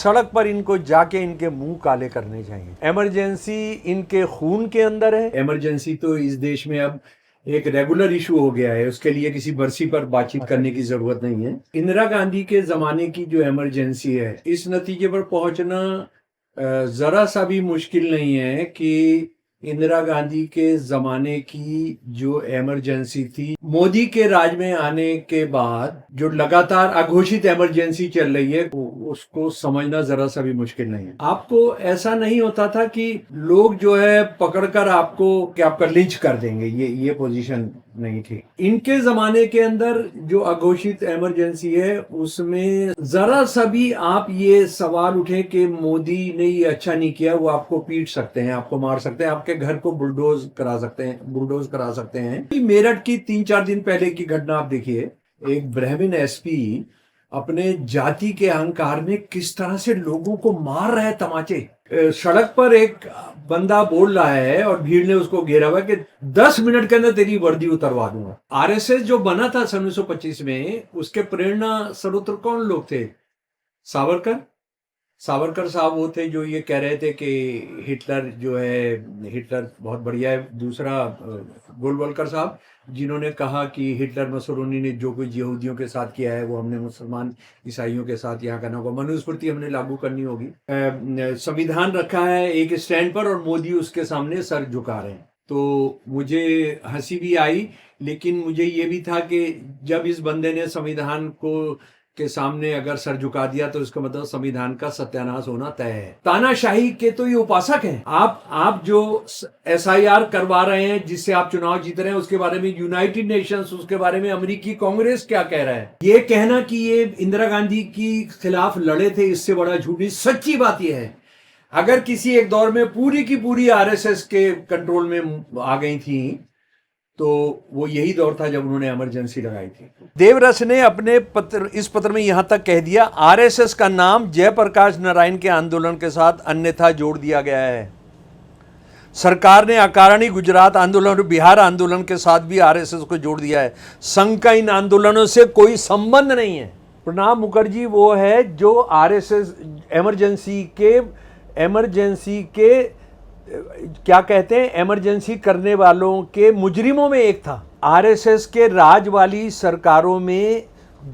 सड़क पर इनको जाके इनके मुंह काले करने चाहिए। इमरजेंसी इनके खून के अंदर है। इमरजेंसी तो इस देश में अब एक रेगुलर इशू हो गया है, उसके लिए किसी बरसी पर बातचीत करने की जरूरत नहीं है। इंदिरा गांधी के जमाने की जो इमरजेंसी है, इस नतीजे पर पहुंचना जरा सा भी मुश्किल नहीं है कि इंदिरा गांधी के जमाने की जो इमरजेंसी थी, मोदी के राज में आने के बाद जो लगातार अघोषित इमरजेंसी चल रही है, उसको समझना जरा सा भी मुश्किल नहीं है। आपको ऐसा नहीं होता था कि लोग जो है पकड़कर आपको कि आपका लिंच कर देंगे, ये पोजीशन नहीं थी। इनके जमाने के अंदर जो अघोषित इमरजेंसी है, उसमें जरा सा भी आप ये सवाल उठे कि मोदी ने ये अच्छा नहीं किया, वो आपको पीट सकते हैं, आपको मार सकते हैं, आपके घर को बुलडोज करा सकते हैं। मेरठ की 3-4 दिन पहले की घटना आप देखिए, एक ब्राह्मण एसपी अपने जाति के अहंकार में किस तरह से लोगों को मार रहे हैं तमाचे। सड़क पर एक बंदा बोल रहा है और भीड़ ने उसको घेरा हुआ कि 10 मिनट के अंदर तेरी वर्दी उतरवा दूंगा। आरएसएस जो बना था सन 1925 में, उसके प्रेरणा स्रोत कौन लोग थे? सावरकर साहब वो थे जो ये कह रहे थे कि हिटलर बहुत बढ़िया है। दूसरा गोलवलकर साहब, जिन्होंने कहा कि हिटलर मुसोलिनी ने जो कुछ यहूदियों के साथ किया है वो हमने मुसलमान ईसाइयों के साथ यहाँ करना होगा, मनुस्मृति हमने लागू करनी होगी। संविधान रखा है एक स्टैंड पर और मोदी उसके सामने सर झुका रहे हैं। तो मुझे हंसी भी आई, लेकिन मुझे ये भी था कि जब इस बंदे ने संविधान के सामने अगर सर झुका दिया तो इसका मतलब संविधान का सत्यानाश होना तय है। तानाशाही के तो ये उपासक हैं। आप जो एसआईआर करवा रहे हैं, जिससे आप चुनाव जीत रहे हैं, उसके बारे में यूनाइटेड नेशंस, उसके बारे में अमेरिकी कांग्रेस क्या कह रहा है? ये कहना कि ये इंदिरा गांधी की खिलाफ लड़े थे, इससे बड़ा झूठ नहीं। सच्ची बात यह है, अगर किसी एक दौर में पूरी की पूरी आरएसएस के कंट्रोल में आ गई थी, तो वो यही दौर था जब उन्होंने इमरजेंसी लगाई थी। देवरस ने अपने इस पत्र में यहां तक कह दिया, आरएसएस का नाम जयप्रकाश नारायण के आंदोलन के साथ अन्यथा जोड़ दिया गया है। सरकार ने अकारणी गुजरात आंदोलन और बिहार आंदोलन के साथ भी आरएसएस को जोड़ दिया है। संघ का इन आंदोलनों से कोई संबंध नहीं है। प्रणब मुखर्जी वो है जो आरएसएस इमरजेंसी के क्या कहते हैं, इमरजेंसी करने वालों के मुजरिमों में एक था। आरएसएस के राज वाली सरकारों में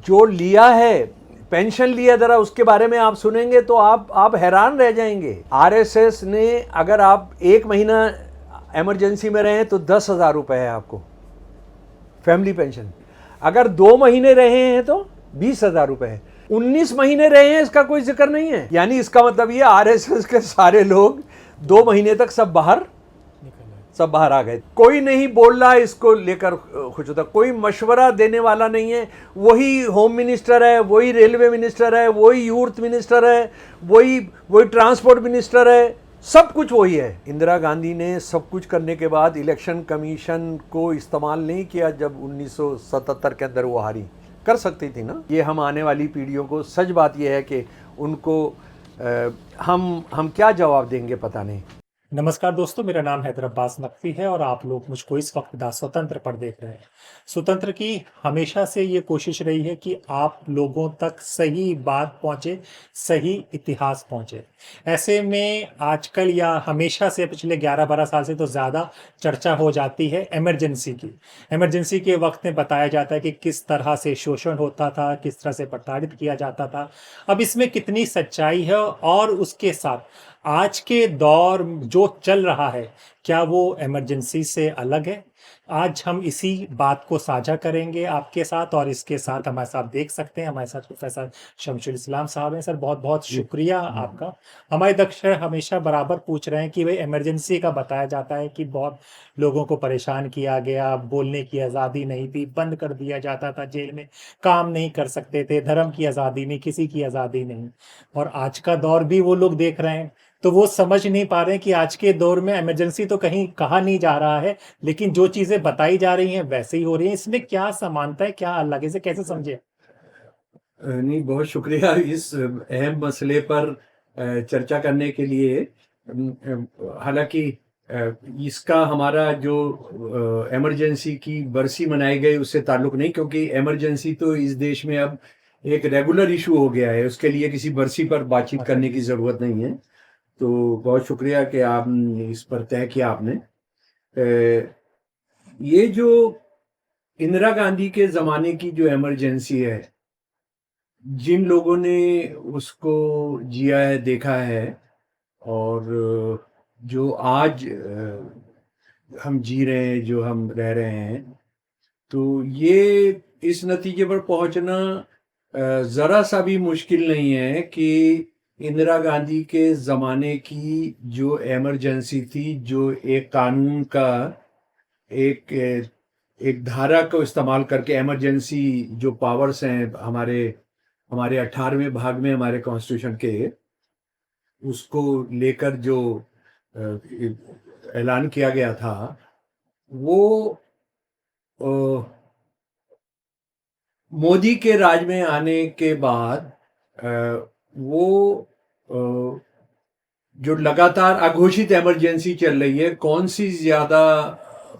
जो लिया है, पेंशन लिया, जरा उसके बारे में आप सुनेंगे तो आप हैरान रह जाएंगे। आरएसएस ने, अगर आप 1 महीना इमरजेंसी में रहे तो 10,000 रुपए है आपको फैमिली पेंशन। अगर 2 महीने रहे हैं तो 20,000 रुपए है। 19 महीने रहे हैं, इसका कोई जिक्र नहीं है। यानी इसका मतलब ये आरएसएस के सारे लोग 2 महीने तक सब बाहर आ गए। कोई नहीं बोल रहा इसको लेकर खुश होता, कोई मशवरा देने वाला नहीं है। वही होम मिनिस्टर है, वही रेलवे मिनिस्टर है, वही यूथ मिनिस्टर है, वही ट्रांसपोर्ट मिनिस्टर है, सब कुछ वही है। इंदिरा गांधी ने सब कुछ करने के बाद इलेक्शन कमीशन को इस्तेमाल नहीं किया जब 1977 के अंदर वो हारी। कर सकती थी ना। ये हम आने वाली पीढ़ियों को, सच बात यह है कि उनको हम क्या जवाब देंगे पता नहीं। नमस्कार दोस्तों, मेरा नाम हैदर अब्बास नकवी है और आप लोग मुझको इस वक्त द स्वतंत्र पर देख रहे हैं। स्वतंत्र की हमेशा से ये कोशिश रही है कि आप लोगों तक सही बात पहुंचे, सही इतिहास पहुंचे। ऐसे में आजकल या हमेशा से पिछले 11-12 साल से तो ज़्यादा चर्चा हो जाती है इमरजेंसी की। इमरजेंसी के वक्त में बताया जाता है कि किस तरह से शोषण होता था, किस तरह से प्रताड़ित किया जाता था। अब इसमें कितनी सच्चाई है और उसके साथ आज के दौर जो चल रहा है, क्या वो इमरजेंसी से अलग है? आज हम इसी बात को साझा करेंगे आपके साथ। और इसके साथ हमारे साथ देख सकते हैं, हमारे साथ प्रोफेसर शमशुल इस्लाम साहब हैं। सर, बहुत बहुत शुक्रिया आपका। हमारे दर्शक हमेशा बराबर पूछ रहे हैं कि भाई इमरजेंसी का बताया जाता है कि बहुत लोगों को परेशान किया गया, बोलने की आज़ादी नहीं थी, बंद कर दिया जाता था, जेल में काम नहीं कर सकते थे, धर्म की आज़ादी नहीं, किसी की आज़ादी नहीं। और आज का दौर भी वो लोग देख रहे हैं, तो वो समझ नहीं पा रहे हैं कि आज के दौर में इमरजेंसी तो कहीं कहा नहीं जा रहा है, लेकिन जो चीजें बताई जा रही हैं वैसे ही हो रही हैं। इसमें क्या समानता है, क्या अलग है, इसे कैसे समझे? नहीं, बहुत शुक्रिया इस अहम मसले पर चर्चा करने के लिए। हालांकि इसका हमारा जो इमरजेंसी की बरसी मनाई गई उससे ताल्लुक नहीं, क्योंकि इमरजेंसी तो इस देश में अब एक रेगुलर इशू हो गया है, उसके लिए किसी बरसी पर बातचीत अच्छा। करने की ज़रूरत नहीं है। तो बहुत शुक्रिया कि आपने इस पर तय किया आपने। ये जो इंदिरा गांधी के ज़माने की जो इमरजेंसी है, जिन लोगों ने उसको जिया है, देखा है, और जो आज हम जी रहे हैं, जो हम रह रहे हैं, तो ये इस नतीजे पर पहुंचना ज़रा सा भी मुश्किल नहीं है कि इंदिरा गांधी के ज़माने की जो इमरजेंसी थी, जो एक कानून का एक एक धारा को इस्तेमाल करके, इमरजेंसी जो पावर्स हैं हमारे हमारे 18वें भाग में हमारे कॉन्स्टिट्यूशन के, उसको लेकर जो ऐलान किया गया था, वो अ, मोदी के राज में आने के बाद वो जो लगातार अघोषित इमरजेंसी चल रही है, कौन सी ज़्यादा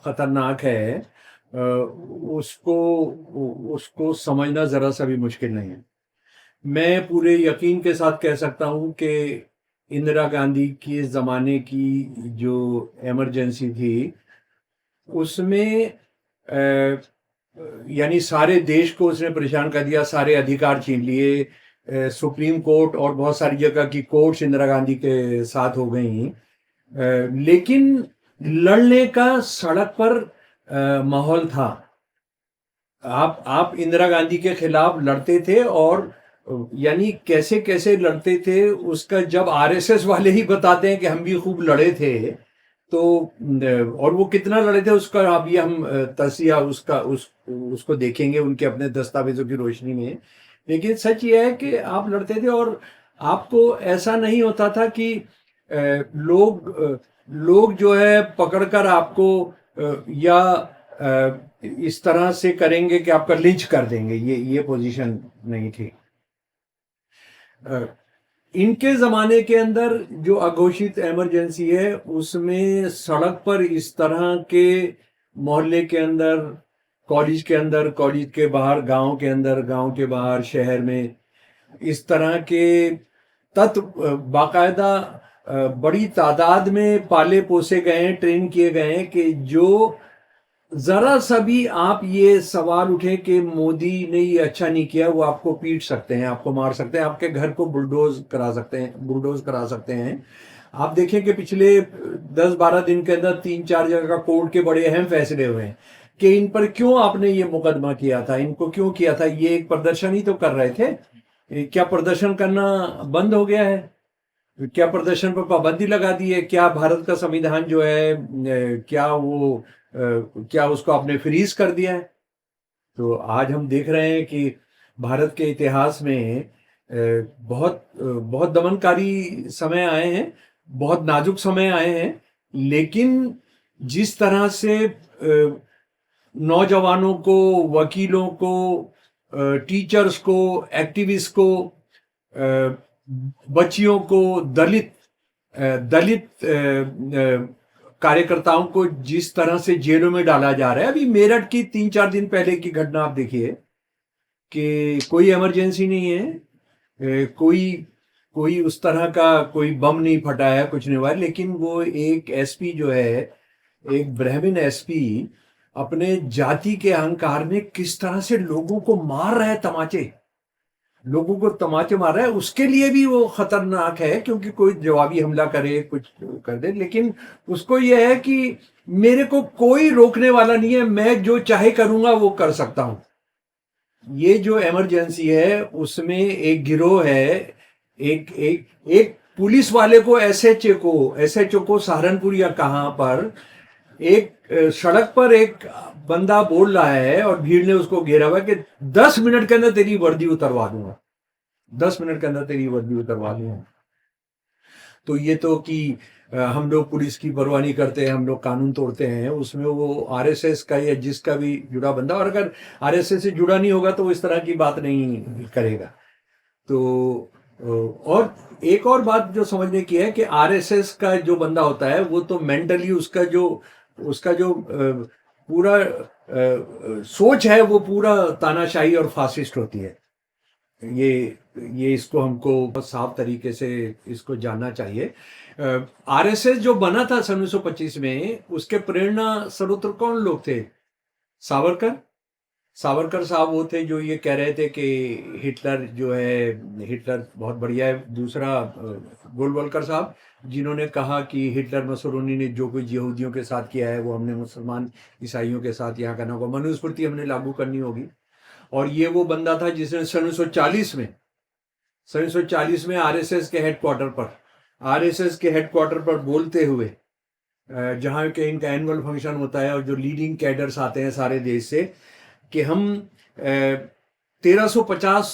खतरनाक है, उसको उसको समझना ज़रा सा भी मुश्किल नहीं है। मैं पूरे यकीन के साथ कह सकता हूँ कि इंदिरा गांधी के ज़माने की जो इमरजेंसी थी, उसमें यानी सारे देश को उसने परेशान कर दिया, सारे अधिकार छीन लिए। सुप्रीम कोर्ट और बहुत सारी जगह की कोर्ट्स इंदिरा गांधी के साथ हो गई। लेकिन लड़ने का सड़क पर माहौल था। आप इंदिरा गांधी के खिलाफ लड़ते थे, और यानी कैसे कैसे लड़ते थे उसका जब आरएसएस वाले ही बताते हैं कि हम भी खूब लड़े थे, तो और वो कितना लड़े थे उसका अभी हम तसिया उसको देखेंगे उनके अपने दस्तावेजों की रोशनी में। लेकिन सच ये है कि आप लड़ते थे, और आपको ऐसा नहीं होता था कि लोग जो है पकड़कर आपको या इस तरह से करेंगे कि आपका लिंच कर देंगे, ये पोजीशन नहीं थी। इनके ज़माने के अंदर जो अघोषित इमरजेंसी है, उसमें सड़क पर इस तरह के मोहल्ले के अंदर, कॉलेज के अंदर, कॉलेज के बाहर, गांव के अंदर, गांव के बाहर, शहर में, इस तरह के तत्व बाकायदा बड़ी तादाद में पाले पोसे गए हैं, ट्रेन किए गए हैं कि जो जरा सा भी आप ये सवाल उठे कि मोदी ने ये अच्छा नहीं किया, वो आपको पीट सकते हैं, आपको मार सकते हैं, आपके घर को बुलडोज करा सकते हैं। आप देखें कि पिछले 10-12 दिन के अंदर 3-4 जगह का कोर्ट के बड़े अहम फैसले हुए हैं कि इन पर क्यों आपने ये मुकदमा किया था, इनको क्यों किया था। ये एक प्रदर्शन ही तो कर रहे थे। क्या प्रदर्शन करना बंद हो गया है? क्या प्रदर्शन पर पाबंदी लगा दी है? क्या भारत का संविधान जो है क्या उसको आपने फ्रीज कर दिया है? तो आज हम देख रहे हैं कि भारत के इतिहास में बहुत दमनकारी समय आए हैं, बहुत नाजुक समय आए हैं, लेकिन जिस तरह से नौजवानों को, वकीलों को, टीचर्स को, एक्टिविस्ट को, बच्चियों को, दलित कार्यकर्ताओं को जिस तरह से जेलों में डाला जा रहा है। अभी मेरठ की 3-4 दिन पहले की घटना आप देखिए कि कोई इमरजेंसी नहीं है, कोई उस तरह का कोई बम नहीं फटा है, कुछ नहीं हुआ है, लेकिन वो एक एसपी जो है, एक ब्राह्मण एसपी, अपने जाति के अहंकार में किस तरह से लोगों को मार रहा है, लोगों को तमाचे मार रहा है। उसके लिए भी वो खतरनाक है, क्योंकि कोई जवाबी हमला करे, कुछ कर दे, लेकिन उसको ये है कि मेरे को कोई रोकने वाला नहीं है, मैं जो चाहे करूंगा वो कर सकता हूं। ये जो इमरजेंसी है उसमें एक गिरोह है, एक पुलिस वाले को, एसएचओ को सहारनपुर या कहां पर, एक सड़क पर एक बंदा बोल रहा है और भीड़ ने उसको घेरा हुआ कि 10 मिनट के अंदर तेरी वर्दी उतरवा दूंगा, 10 मिनट के अंदर तेरी वर्दी उतरवा दूंगा। तो ये तो कि हम लोग पुलिस की परवाह नहीं करते हैं, हम लोग कानून तोड़ते हैं, उसमें वो आरएसएस का या जिसका भी जुड़ा बंदा, और अगर आरएसएस से जुड़ा नहीं होगा तो वो इस तरह की बात नहीं करेगा। तो और एक और बात जो समझने की है कि आरएसएस का जो बंदा होता है, वो तो मेंटली उसका जो पूरा सोच है, वो पूरा तानाशाही और फासिस्ट होती है। ये इसको हमको बहुत साफ तरीके से इसको जानना चाहिए। आरएसएस जो बना था सन 1925 में, उसके प्रेरणा स्रोत कौन लोग थे? सावरकर साहब वो थे जो ये कह रहे थे कि हिटलर जो है, हिटलर बहुत बढ़िया है। दूसरा गोलवलकर साहब, जिन्होंने कहा कि हिटलर मुसोलिनी ने जो कुछ यहूदियों के साथ किया है वो हमने मुसलमान ईसाइयों के साथ यहाँ करना होगा, मनुस्मृति हमने लागू करनी होगी। और ये वो बंदा था जिसने सन 1940 में आरएसएस के हेडक्वार्टर पर बोलते हुए, जहाँ के इनका एनुअल फंक्शन होता है और जो लीडिंग कैडर्स आते हैं सारे देश से, कि हम 1350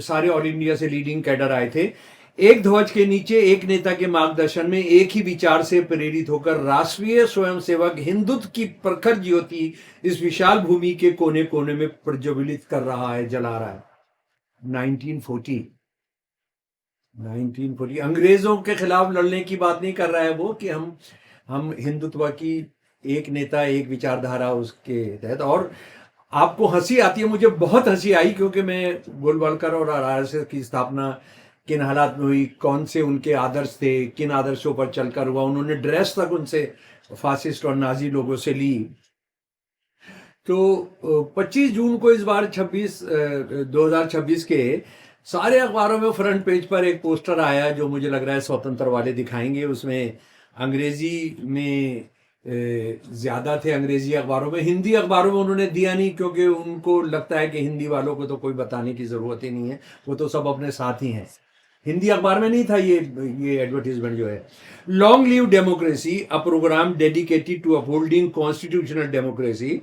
सारे ऑल इंडिया से लीडिंग कैडर आए थे, एक ध्वज के नीचे एक नेता के मार्गदर्शन में एक ही विचार से प्रेरित होकर राष्ट्रीय स्वयंसेवक हिंदुत्व की प्रखर ज्योति इस विशाल भूमि के कोने कोने में प्रज्वलित कर रहा है, जला रहा है। 1940 अंग्रेजों के खिलाफ लड़ने की बात नहीं कर रहा है वो, कि हम हिंदुत्व की एक नेता एक विचारधारा उसके तहत। और आपको हंसी आती है, मुझे बहुत हंसी आई, क्योंकि मैं गोलवलकर और आरएसएस की स्थापना किन हालात में हुई, कौन से उनके आदर्श थे, किन आदर्शों पर चलकर हुआ, उन्होंने ड्रेस तक उनसे फासिस्ट और नाजी लोगों से ली। तो 25 जून को इस बार 2026 के सारे अखबारों में फ्रंट पेज पर एक पोस्टर आया जो मुझे लग रहा है स्वतंत्र वाले दिखाएंगे। उसमें अंग्रेजी में ज्यादा थे, अंग्रेजी अखबारों में। हिंदी अखबारों में उन्होंने दिया नहीं, क्योंकि उनको लगता है कि हिंदी वालों को तो कोई बताने की जरूरत ही नहीं है, वो तो सब अपने साथ ही हैं। हिंदी अखबार में नहीं था ये एडवर्टीजमेंट जो है। Long live democracy, a programme dedicated to upholding constitutional democracy.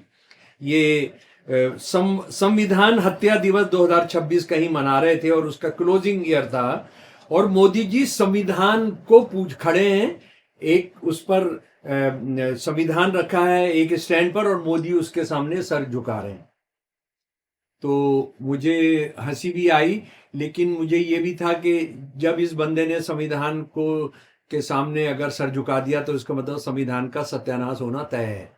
ये संविधान हत्या दिवस 2026 कहीं मना रहे थे और उसका क्लोजिंग ईयर था, और मोदी जी संविधान को पूछ खड़े हैं, एक उस पर संविधान रखा है एक स्टैंड पर और मोदी उसके सामने सर झुका रहे हैं। तो मुझे हंसी भी आई, लेकिन मुझे ये भी था कि जब इस बंदे ने संविधान को के सामने अगर सर झुका दिया तो इसका मतलब संविधान का सत्यानाश होना तय है।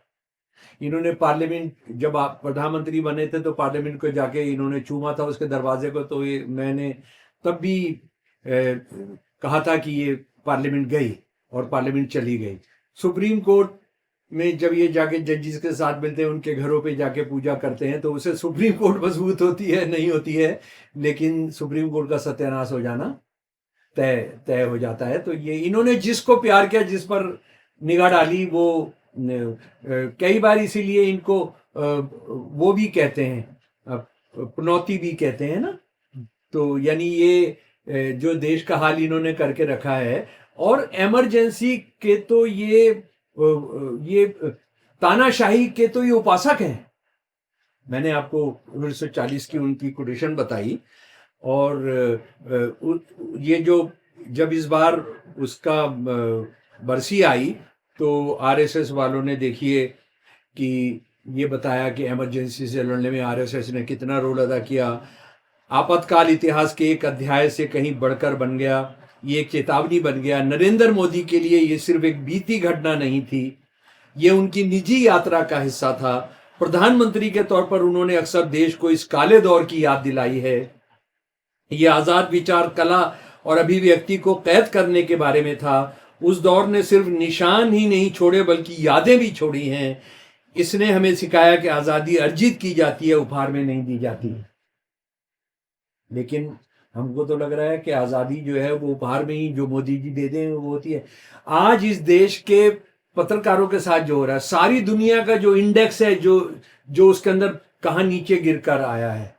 इन्होंने पार्लियामेंट, जब आप प्रधानमंत्री बने थे तो पार्लियामेंट को जाके इन्होंने चूमा था उसके दरवाजे को, तो ये मैंने तब भी कहा था कि ये पार्लियामेंट गई और पार्लियामेंट चली गई। सुप्रीम कोर्ट में जब ये जाके जजेस के साथ मिलते हैं, उनके घरों पे जाके पूजा करते हैं, तो उसे सुप्रीम कोर्ट मजबूत होती है नहीं होती है, लेकिन सुप्रीम कोर्ट का सत्यानाश हो जाना तय हो जाता है। तो ये इन्होंने जिसको प्यार किया, जिस पर निगाह डाली, वो कई बार इसीलिए इनको वो भी कहते हैं, पनौती भी कहते हैं ना। तो यानी ये जो देश का हाल इन्होंने करके रखा है, और इमरजेंसी के तो ये तानाशाही के तो ये उपासक हैं। मैंने आपको 1940 की उनकी कोटेशन बताई, और ये जो जब इस बार उसका बरसी आई तो आरएसएस वालों ने देखिए कि ये बताया कि इमरजेंसी से लड़ने में आरएसएस ने कितना रोल अदा किया। आपातकाल इतिहास के एक अध्याय से कहीं बढ़कर बन गया, ये एक चेतावनी बन गया। नरेंद्र मोदी के लिए ये सिर्फ एक बीती घटना नहीं थी, ये उनकी निजी यात्रा का हिस्सा था। प्रधानमंत्री के तौर पर उन्होंने अक्सर देश को इस काले दौर की याद दिलाई है। ये आजाद विचार, कला और अभिव्यक्ति को कैद करने के बारे में था। उस दौर ने सिर्फ निशान ही नहीं छोड़े बल्कि यादें भी छोड़ी हैं। इसने हमें सिखाया कि आजादी अर्जित की जाती है, उपहार में नहीं दी जाती। लेकिन हमको तो लग रहा है कि आजादी जो है वो उपहार में ही, जो मोदी जी दे दें वो होती है। आज इस देश के पत्रकारों के साथ जो हो रहा है, सारी दुनिया का जो इंडेक्स है, जो उसके अंदर कहां नीचे गिरकर आया है,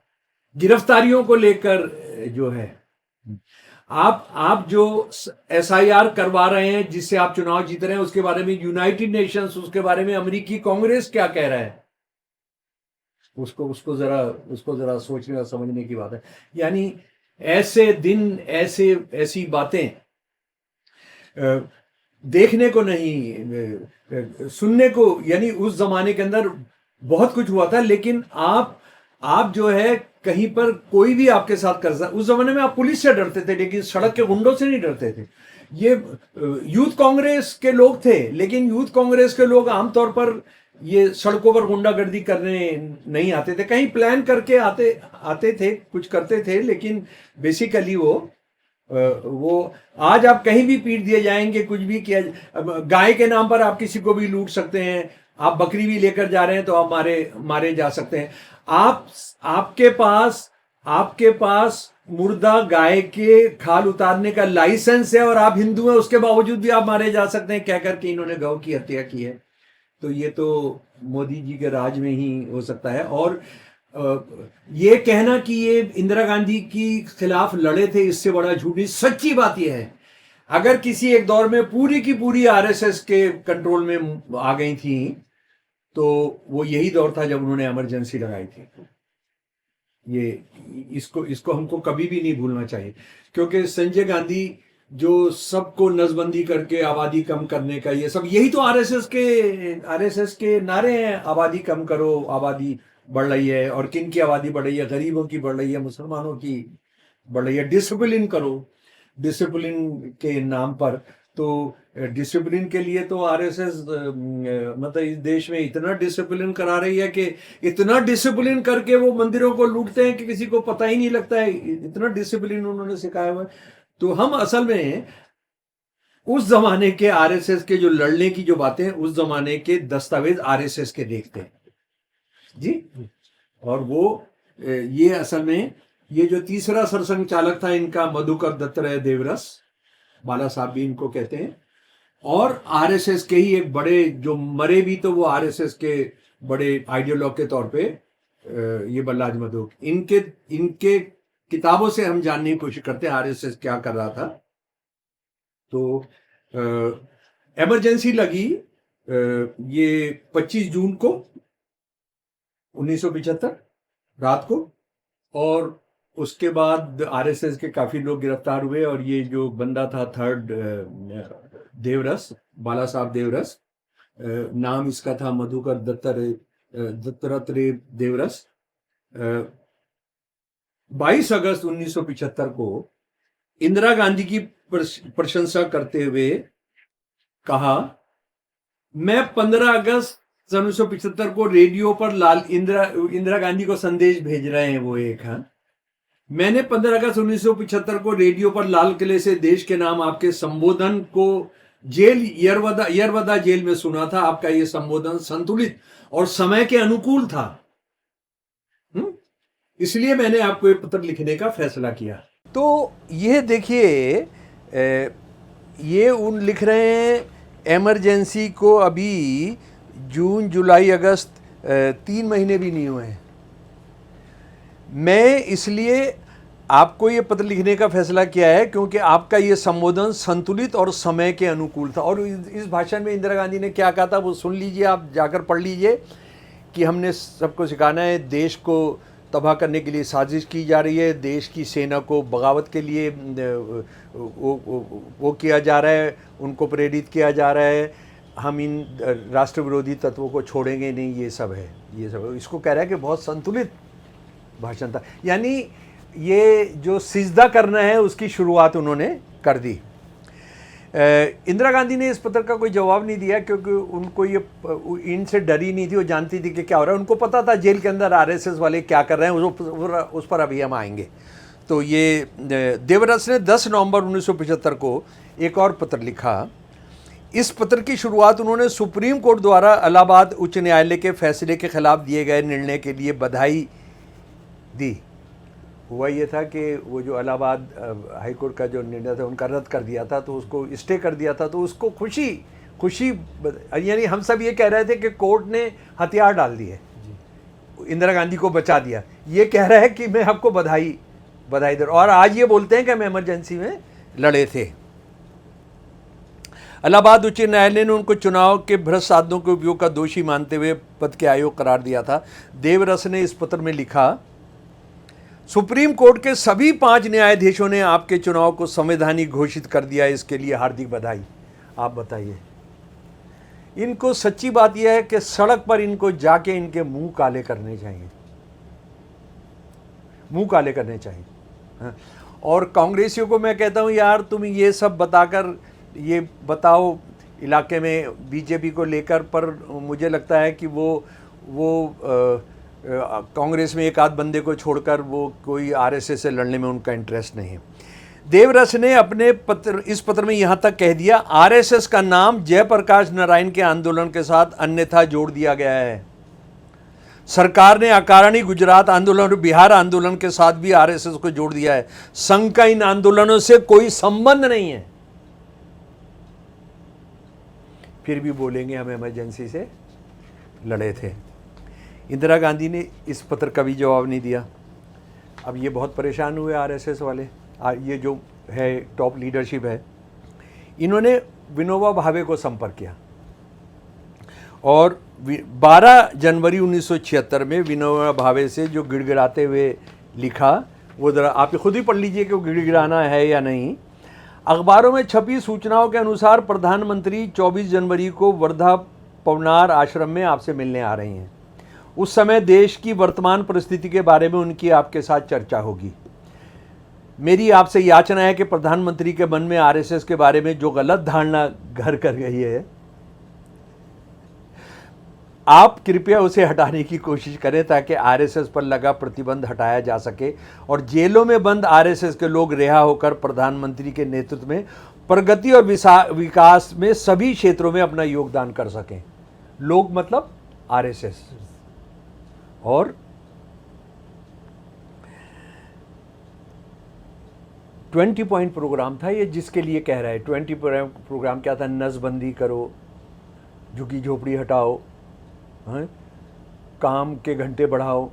गिरफ्तारियों को लेकर जो है, आप जो एसआईआर करवा रहे हैं, जिससे आप चुनाव जीत रहे हैं, उसके बारे में यूनाइटेड नेशंस, उसके बारे में अमेरिकी कांग्रेस क्या कह रहा है, उसको जरा सोचने और समझने की बात है। यानी ऐसे दिन, ऐसी बातें देखने को नहीं, सुनने को, यानी उस जमाने के अंदर बहुत कुछ हुआ था। लेकिन आप जो है कहीं पर कोई भी आपके साथ कर सकता। उस जमाने में आप पुलिस से डरते थे, लेकिन सड़क के गुंडों से नहीं डरते थे। ये यूथ कांग्रेस के लोग थे, लेकिन यूथ कांग्रेस के लोग आमतौर पर ये सड़कों पर गुंडागर्दी करने नहीं आते थे, कहीं प्लान करके आते थे, कुछ करते थे, लेकिन बेसिकली वो आज आप कहीं भी पीट दिए जाएंगे, कुछ भी किया। गाय के नाम पर आप किसी को भी लूट सकते हैं, आप बकरी भी लेकर जा रहे हैं तो आप मारे जा सकते हैं। आपके पास मुर्दा गाय के खाल उतारने का लाइसेंस है और आप हिंदू हैं, उसके बावजूद भी आप मारे जा सकते हैं कहकर के इन्होंने गौ की हत्या की है। तो ये तो मोदी जी के राज में ही हो सकता है। और ये कहना कि ये इंदिरा गांधी की खिलाफ लड़े थे, इससे बड़ा झूठ नहीं। सच्ची बात यह है, अगर किसी एक दौर में पूरी की पूरी आरएसएस के कंट्रोल में आ गई थी तो वो यही दौर था जब उन्होंने इमरजेंसी लगाई थी। ये इसको हमको कभी भी नहीं भूलना चाहिए, क्योंकि संजय गांधी जो सबको नसबंदी करके आबादी कम करने का, ये सब यही तो आरएसएस के नारे हैं। आबादी कम करो, आबादी बढ़ रही है, और किन की आबादी बढ़ रही है? गरीबों की बढ़ रही है, मुसलमानों की बढ़ रही है। डिसिप्लिन करो, डिसिप्लिन के नाम पर। तो डिसिप्लिन के लिए तो आरएसएस मतलब इस देश में इतना डिसिप्लिन करा रही है कि इतना डिसिप्लिन करके वो मंदिरों को लूटते हैं कि किसी को पता ही नहीं लगता है, इतना डिसिप्लिन उन्होंने सिखाया हुआ है। तो हम असल में उस जमाने के आरएसएस के जो लड़ने की जो बातें, उस जमाने के दस्तावेज आरएसएस के देखते हैं जी। और वो ये असल में ये जो तीसरा सरसंघ चालक था इनका, मधुकर दत्तात्रेय देवरस, बाला साहब भी इनको कहते हैं, और आरएसएस के ही एक बड़े, जो मरे भी तो वो आरएसएस के बड़े आइडियोलॉग के तौर पे, ये बल्लाज मधु, इनके किताबों से हम जानने की कोशिश करते हैं आरएसएस क्या कर रहा था। तो इमरजेंसी लगी ये 25 जून को 1975 रात को, और उसके बाद आरएसएस के काफी लोग गिरफ्तार हुए। और ये जो बंदा था थर्ड देवरस, बाला साहब देवरस, नाम इसका था मधुकर दत्तात्रेय देवरस, 22 अगस्त 1975 को इंदिरा गांधी की प्रशंसा करते हुए कहा, मैं 15 अगस्त 1975 को रेडियो पर इंदिरा गांधी को संदेश भेज रहे हैं वो एक, हाँ, मैंने 15 अगस्त 1975 को रेडियो पर लाल किले से देश के नाम आपके संबोधन को यरवदा जेल में सुना था। आपका यह संबोधन संतुलित और समय के अनुकूल था, इसलिए मैंने आपको ये पत्र लिखने का फैसला किया। तो ये देखिए, ये उन लिख रहे हैं इमरजेंसी को अभी जून जुलाई अगस्त 3 महीने भी नहीं हुए हैं। मैं इसलिए आपको ये पत्र लिखने का फैसला किया है क्योंकि आपका ये संबोधन संतुलित और समय के अनुकूल था। और इस भाषण में इंदिरा गांधी ने क्या कहा था वो सुन लीजिए, आप जाकर पढ़ लीजिए, कि हमने सबको सिखाना है, देश को तबाह करने के लिए साजिश की जा रही है, देश की सेना को बगावत के लिए वो किया जा रहा है, उनको प्रेरित किया जा रहा है, हम इन राष्ट्र विरोधी तत्वों को छोड़ेंगे नहीं, ये सब है। इसको कह रहा है कि बहुत संतुलित भाषण था। यानी ये जो सिजदा करना है उसकी शुरुआत उन्होंने कर दी। इंदिरा गांधी ने इस पत्र का कोई जवाब नहीं दिया क्योंकि उनको ये इनसे डरी नहीं थी, वो जानती थी कि क्या हो रहा है। उनको पता था जेल के अंदर आरएसएस वाले क्या कर रहे हैं, उस पर अभी हम आएंगे। तो ये देवरस ने 10 नवंबर 1975 को एक और पत्र लिखा। इस पत्र की शुरुआत उन्होंने सुप्रीम कोर्ट द्वारा इलाहाबाद उच्च न्यायालय के फैसले के खिलाफ दिए गए निर्णय के लिए बधाई दी। हुआ ये था कि वो जो इलाहाबाद हाई कोर्ट का जो निर्णय था उनका रद्द कर दिया था, तो उसको स्टे कर दिया था, तो उसको खुशी यानी हम सब ये कह रहे थे कि कोर्ट ने हथियार डाल दिए, इंदिरा गांधी को बचा दिया। ये कह रहा है कि मैं आपको बधाई दे, और आज ये बोलते हैं कि हम इमरजेंसी में लड़े थे। इलाहाबाद उच्च न्यायालय ने उनको चुनाव के भ्रष्ट साधनों के उपयोग का दोषी मानते हुए पद के आयोग करार दिया था। देवरस ने इस पत्र में लिखा, सुप्रीम कोर्ट के सभी 5 न्यायाधीशों ने आपके चुनाव को संवैधानिक घोषित कर दिया, इसके लिए हार्दिक बधाई। आप बताइए, इनको सच्ची बात यह है कि सड़क पर इनको जाके इनके मुंह काले करने चाहिए, हाँ। और कांग्रेसियों को मैं कहता हूं, यार तुम ये सब बताकर ये बताओ इलाके में बीजेपी को लेकर, पर मुझे लगता है कि वो कांग्रेस में एक आध बंदे को छोड़कर वो कोई आरएसएस से लड़ने में उनका इंटरेस्ट नहीं है। देवरस ने अपने इस पत्र में यहाँ तक कह दिया, आरएसएस का नाम जयप्रकाश नारायण के आंदोलन के साथ अन्यथा जोड़ दिया गया है। सरकार ने अकारणी गुजरात आंदोलन और बिहार आंदोलन के साथ भी आरएसएस को जोड़ दिया है। संघ का इन आंदोलनों से कोई संबंध नहीं है। फिर भी बोलेंगे हम इमरजेंसी से लड़े थे। इंदिरा गांधी ने इस पत्र का भी जवाब नहीं दिया। अब ये बहुत परेशान हुए आरएसएस वाले, ये जो है टॉप लीडरशिप है, इन्होंने विनोबा भावे को संपर्क किया और 12 जनवरी 1976 में विनोबा भावे से जो गिड़गिड़ाते हुए लिखा, वो ज़रा आप खुद ही पढ़ लीजिए कि वो गिड़गिड़ाना है या नहीं। अखबारों में छपी सूचनाओं के अनुसार प्रधानमंत्री 24 जनवरी को वर्धा पवनार आश्रम में आपसे मिलने आ रही हैं। उस समय देश की वर्तमान परिस्थिति के बारे में उनकी आपके साथ चर्चा होगी। मेरी आपसे याचना है कि प्रधानमंत्री के मन में आरएसएस के बारे में जो गलत धारणा घर कर गई है, आप कृपया उसे हटाने की कोशिश करें ताकि आरएसएस पर लगा प्रतिबंध हटाया जा सके और जेलों में बंद आरएसएस के लोग रिहा होकर प्रधानमंत्री के नेतृत्व में प्रगति और विकास में सभी क्षेत्रों में अपना योगदान कर सकें। लोग मतलब आरएसएस। और 20 पॉइंट प्रोग्राम था ये, जिसके लिए कह रहा है। 20 प्रोग्राम क्या था? नसबंदी करो, झुग्गी झोपड़ी हटाओ, काम के घंटे बढ़ाओ,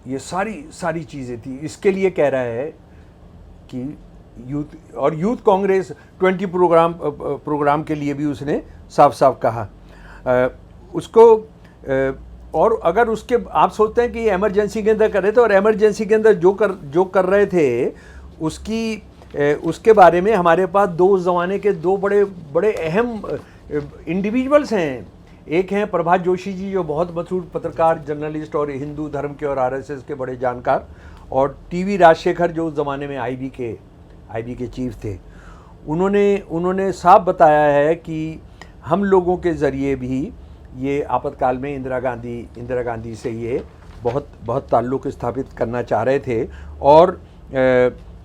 ये सारी चीज़ें थी। इसके लिए कह रहा है कि यूथ कांग्रेस 20 प्रोग्राम के लिए भी उसने साफ साफ कहा उसको। और अगर उसके आप सोचते हैं कि इमरजेंसी के अंदर कर रहे थे, और इमरजेंसी के अंदर जो कर रहे थे उसके बारे में हमारे पास दो ज़माने के दो बड़े अहम इंडिविजुअल्स हैं। एक हैं प्रभात जोशी जी, जो बहुत मशहूर पत्रकार, जर्नलिस्ट और हिंदू धर्म के और आरएसएस के बड़े जानकार, और टीवी राजशेखर जो उस ज़माने में आईबी के चीफ थे। उन्होंने साफ बताया है कि हम लोगों के ज़रिए भी ये आपातकाल में इंदिरा गांधी से ये बहुत ताल्लुक़ स्थापित करना चाह रहे थे। और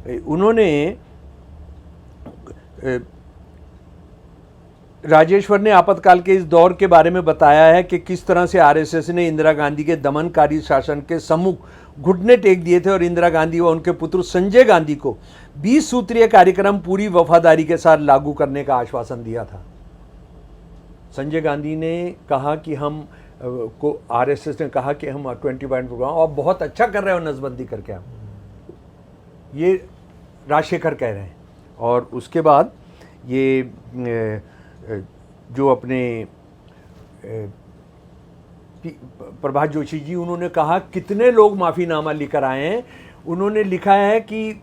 उन्होंने राजेश्वर ने आपातकाल के इस दौर के बारे में बताया है कि किस तरह से आरएसएस ने इंदिरा गांधी के दमनकारी शासन के सम्मुख घुटने टेक दिए थे और इंदिरा गांधी व उनके पुत्र संजय गांधी को 20 सूत्रीय कार्यक्रम पूरी वफादारी के साथ लागू करने का आश्वासन दिया था। संजय गांधी ने कहा कि आरएसएस ने कहा कि हम 20 पॉइंट प्रोग्राम और बहुत अच्छा कर रहे हो नसबंदी करके, हम ये राजशेखर कह रहे हैं। और उसके बाद ये जो अपने प्रभात जोशी जी, उन्होंने कहा कितने लोग माफ़ीनामा लेकर आए हैं। उन्होंने लिखा है कि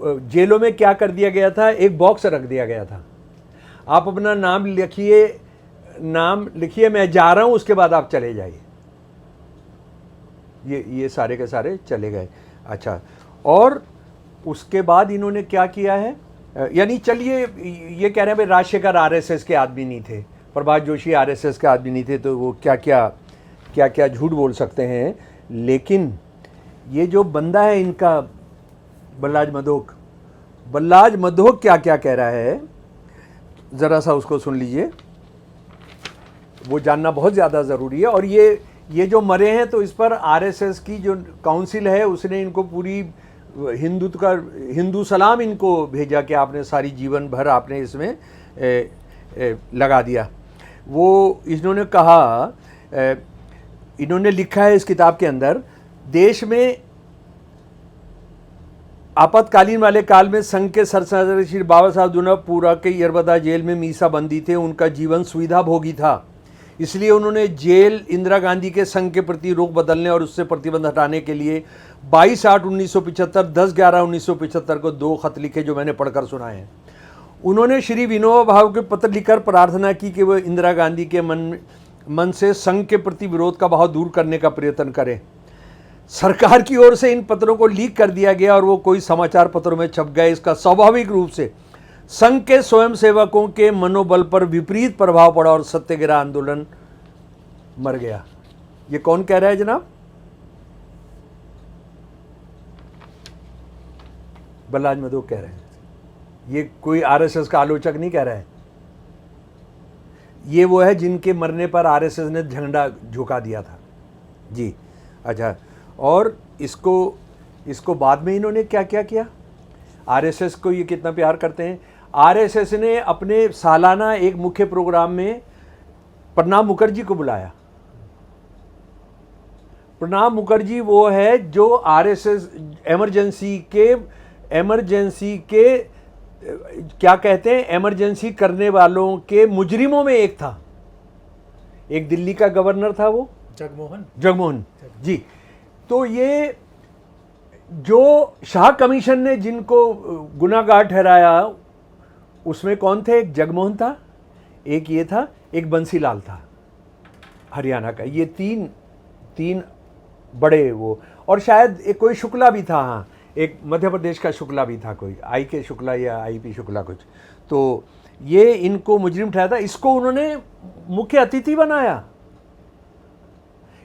जेलों में क्या कर दिया गया था, एक बॉक्स रख दिया गया था, आप अपना नाम लिखिए, मैं जा रहा हूं, उसके बाद आप चले जाइए। ये सारे के सारे चले गए। अच्छा, और उसके बाद इन्होंने क्या किया है, यानी चलिए ये कह रहे हैं भाई राजशेखर आरएसएस के आदमी नहीं थे, प्रभात जोशी आरएसएस के आदमी नहीं थे, तो वो क्या झूठ बोल सकते हैं। लेकिन ये जो बंदा है इनका बल्लाज मधोक क्या कह रहा है, ज़रा सा उसको सुन लीजिए, वो जानना बहुत ज़्यादा ज़रूरी है। और ये जो मरे हैं, तो इस पर आरएसएस की जो काउंसिल है उसने इनको पूरी हिंदू सलाम इनको भेजा कि आपने सारी जीवन भर आपने इसमें लगा दिया। वो इन्होंने कहा, इन्होंने लिखा है इस किताब के अंदर, देश में आपातकालीन वाले काल में संघ के सरसदर श्री बाबा साहब दुनापुरा के यरबदा जेल में मीसा बंदी थे। उनका जीवन सुविधा भोगी था, इसलिए उन्होंने जेल इंदिरा गांधी के संघ के प्रति रुख बदलने और उससे प्रतिबंध हटाने के लिए 22/8/1975, 10/11/1975 को 2 खत लिखे, जो मैंने पढ़कर सुनाए हैं। उन्होंने श्री विनोबा भावे के पत्र लिखकर प्रार्थना की कि वह इंदिरा गांधी के मन से संघ के प्रति विरोध का भाव दूर करने का प्रयत्न करें। सरकार की ओर से इन पत्रों को लीक कर दिया गया और वो कोई समाचार पत्रों में छप गए। इसका स्वाभाविक रूप से संघ के स्वयंसेवकों के मनोबल पर विपरीत प्रभाव पड़ा और सत्याग्रह आंदोलन मर गया। ये कौन कह रहा है जनाब? बलराज मधोक कह रहे हैं। ये कोई आरएसएस का आलोचक नहीं कह रहा है। ये वो है जिनके मरने पर आरएसएस ने झंडा झुका दिया था जी। अच्छा, और इसको बाद में इन्होंने क्या क्या किया? आरएसएस को ये कितना प्यार करते हैं। आरएसएस ने अपने सालाना एक मुख्य प्रोग्राम में प्रणब मुखर्जी को बुलाया। प्रणब मुखर्जी वो है जो आरएसएस इमरजेंसी के क्या कहते हैं, इमरजेंसी करने वालों के मुजरिमों में एक था। एक दिल्ली का गवर्नर था, वो जगमोहन जी। तो ये जो शाह कमीशन ने जिनको गुनाहगार ठहराया, उसमें कौन थे? एक जगमोहन था, एक ये था, एक बंसीलाल था हरियाणा का। ये तीन बड़े वो, और शायद एक कोई शुक्ला भी था। हाँ, एक मध्य प्रदेश का शुक्ला भी था, कोई आई के शुक्ला या आई पी शुक्ला कुछ। तो ये इनको मुजरिम ठहराया था। इसको उन्होंने मुख्य अतिथि बनाया।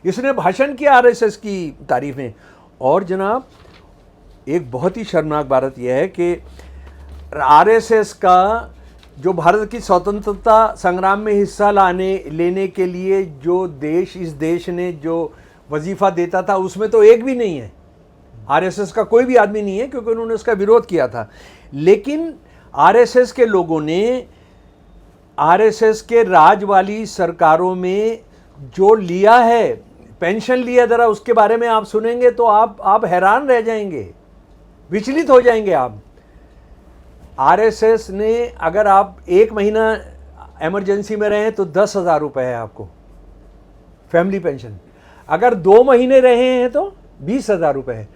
इसने भाषण किया आरएसएस की तारीफ में। और जनाब, एक बहुत ही शर्मनाक बात यह है कि आरएसएस का जो भारत की स्वतंत्रता संग्राम में हिस्सा लेने के लिए जो इस देश ने जो वजीफा देता था, उसमें तो एक भी नहीं है। आरएसएस का कोई भी आदमी नहीं है, क्योंकि उन्होंने उसका विरोध किया था। लेकिन आरएसएस के लोगों ने आरएसएस के राज वाली सरकारों में जो लिया है, पेंशन लिया, जरा उसके बारे में आप सुनेंगे तो आप हैरान रह जाएंगे, विचलित हो जाएंगे आप। आरएसएस ने, अगर आप 1 महीना इमरजेंसी में रहें तो 10,000 रुपये है आपको फैमिली पेंशन। अगर 2 महीने रहे हैं तो 20,000 रुपये है।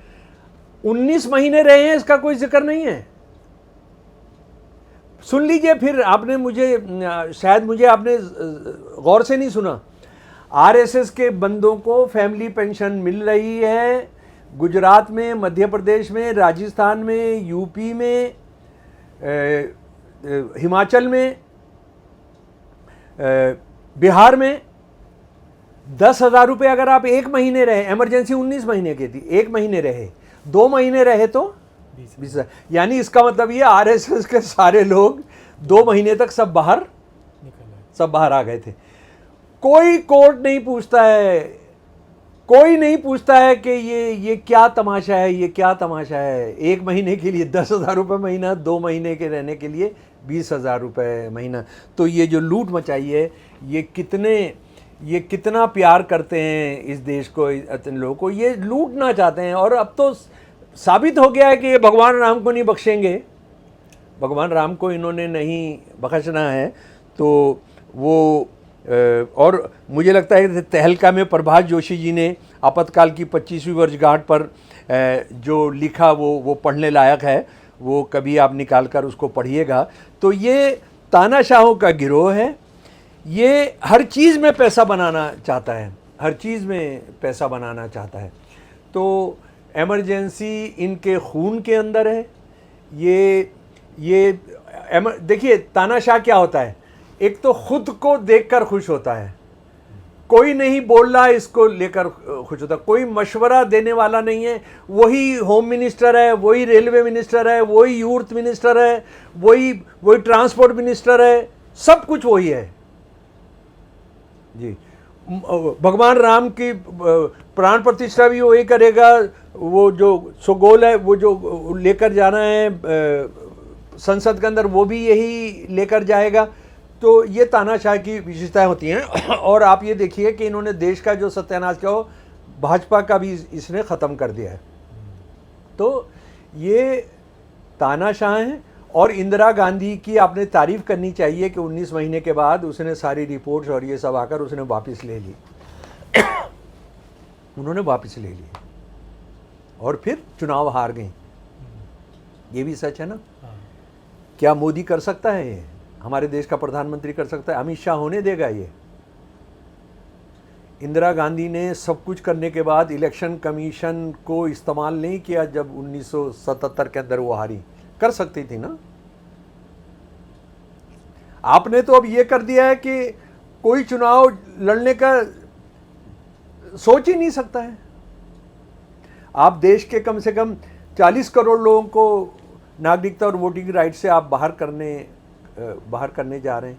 19 महीने रहे हैं, इसका कोई जिक्र नहीं है। सुन लीजिए फिर, आपने शायद आपने गौर से नहीं सुना। आरएसएस के बंदों को फैमिली पेंशन मिल रही है गुजरात में, मध्य प्रदेश में, राजस्थान में, यूपी में, हिमाचल में, बिहार में। 10,000 रुपये अगर आप 1 महीने रहे, इमरजेंसी 19 महीने की थी, 1 महीने रहे, 2 महीने रहे तो 20,000। यानी इसका मतलब ये आरएसएस के सारे लोग 2 महीने तक सब बाहर आ गए थे। कोई कोर्ट नहीं पूछता है, कोई नहीं पूछता है कि ये क्या तमाशा है, ये क्या तमाशा है। 1 महीने के लिए 10,000 रुपये महीना, 2 महीने के रहने के लिए 20,000 रुपये महीना। तो ये जो लूट मचाई है, ये कितना प्यार करते हैं इस देश को, इतने लोगों को ये लूटना चाहते हैं। और अब तो साबित हो गया है कि ये भगवान राम को नहीं बख्शेंगे। भगवान राम को इन्होंने नहीं बख्शना है। तो वो और मुझे लगता है कि तहलका में प्रभात जोशी जी ने आपातकाल की 25वीं वर्षगांठ पर जो लिखा वो पढ़ने लायक है। वो कभी आप निकाल कर उसको पढ़िएगा। तो ये तानाशाहों का गिरोह है। ये हर चीज़ में पैसा बनाना चाहता है, हर चीज़ में पैसा बनाना चाहता है। तो इमरजेंसी इनके खून के अंदर है। ये देखिए, तानाशाह क्या होता है? एक तो खुद को देखकर खुश होता है, कोई नहीं बोल रहा इसको लेकर खुश होता है, कोई मशवरा देने वाला नहीं है। वही होम मिनिस्टर है, वही रेलवे मिनिस्टर है, वही यूथ मिनिस्टर है, वही ट्रांसपोर्ट मिनिस्टर है, सब कुछ वही है जी। भगवान राम की प्राण प्रतिष्ठा भी वही करेगा। वो जो सुगोल है, वो जो लेकर जाना है संसद के अंदर, वो भी यही लेकर जाएगा। तो ये तानाशाह की विशेषताएं होती हैं। और आप ये देखिए कि इन्होंने देश का जो सत्यानाश किया हो, भाजपा का भी इसने ख़त्म कर दिया है। तो ये तानाशाह हैं। और इंदिरा गांधी की आपने तारीफ़ करनी चाहिए कि 19 महीने के बाद उसने सारी रिपोर्ट्स और ये सब आकर उसने वापस ले ली। उन्होंने वापस ले ली और फिर चुनाव हार गई। ये भी सच है ना। क्या मोदी कर सकता है ये? हमारे देश का प्रधानमंत्री कर सकता है? अमित शाह होने देगा ये? इंदिरा गांधी ने सब कुछ करने के बाद इलेक्शन कमीशन को इस्तेमाल नहीं किया जब 1977 के अंदर वो हारी। कर सकती थी ना। आपने तो अब ये कर दिया है कि कोई चुनाव लड़ने का सोच ही नहीं सकता है। आप देश के कम से कम 40 करोड़ लोगों को नागरिकता और वोटिंग राइट से आप बाहर करने जा रहे हैं।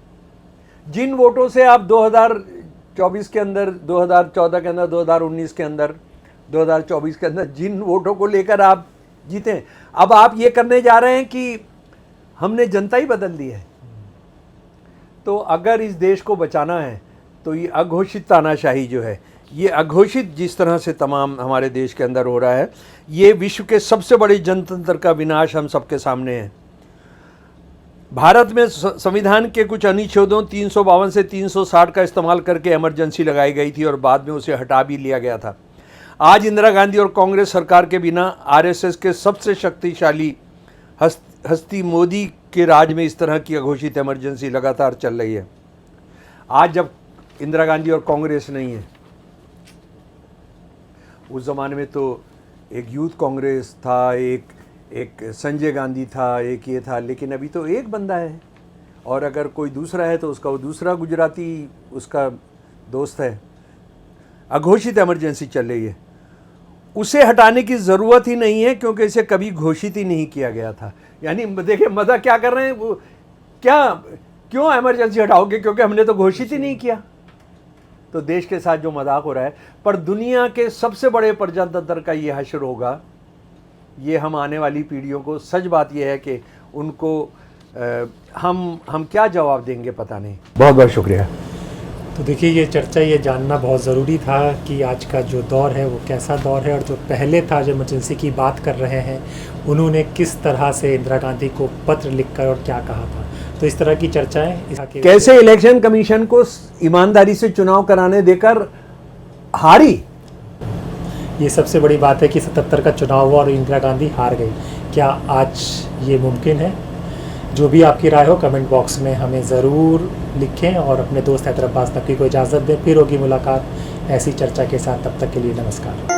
जिन वोटों से आप 2024 के अंदर, 2014 के अंदर, 2019 के अंदर, 2024 के अंदर जिन वोटों को लेकर आप जीते, अब आप ये करने जा रहे हैं कि हमने जनता ही बदल दी है। तो अगर इस देश को बचाना है तो ये अघोषित तानाशाही जो है, ये अघोषित जिस तरह से तमाम हमारे देश के अंदर हो रहा है, ये विश्व के सबसे बड़े जनतंत्र का विनाश हम सबके सामने है। भारत में संविधान के कुछ अनुच्छेदों 352 से 360 का इस्तेमाल करके इमरजेंसी लगाई गई थी और बाद में उसे हटा भी लिया गया था। आज इंदिरा गांधी और कांग्रेस सरकार के बिना आरएसएस के सबसे शक्तिशाली हस्ती मोदी के राज में इस तरह की अघोषित इमरजेंसी लगातार चल रही है। आज जब इंदिरा गांधी और कांग्रेस नहीं है, उस ज़माने में तो एक यूथ कांग्रेस था, एक संजय गांधी था, एक ये था, लेकिन अभी तो एक बंदा है और अगर कोई दूसरा है तो उसका वो दूसरा गुजराती उसका दोस्त है। अघोषित इमरजेंसी चल रही है, उसे हटाने की ज़रूरत ही नहीं है क्योंकि इसे कभी घोषित ही नहीं किया गया था। यानी देखिए मज़ा क्या कर रहे हैं वो, क्यों इमरजेंसी हटाओगे, क्योंकि हमने तो घोषित ही नहीं किया। तो देश के साथ जो मजाक हो रहा है, पर दुनिया के सबसे बड़े प्रजातंत्र का ये हश्र होगा। ये हम आने वाली पीढ़ियों को, सच बात यह है कि उनको हम क्या जवाब देंगे पता नहीं। बहुत बहुत शुक्रिया। तो देखिए ये चर्चा, ये जानना बहुत ज़रूरी था कि आज का जो दौर है वो कैसा दौर है, और जो पहले था जो इमरजेंसी की बात कर रहे हैं उन्होंने किस तरह से इंदिरा गांधी को पत्र लिखकर और क्या कहा था। तो इस तरह की चर्चाएं कैसे इलेक्शन कमीशन को ईमानदारी से चुनाव कराने देकर हारी। ये सबसे बड़ी बात है कि 77 का चुनाव हुआ और इंदिरा गांधी हार गई। क्या आज ये मुमकिन है? जो भी आपकी राय हो कमेंट बॉक्स में हमें ज़रूर लिखें और अपने दोस्त हैदर अब्बास नकवी को इजाज़त दें। फिर होगी मुलाकात ऐसी चर्चा के साथ, तब तक के लिए नमस्कार।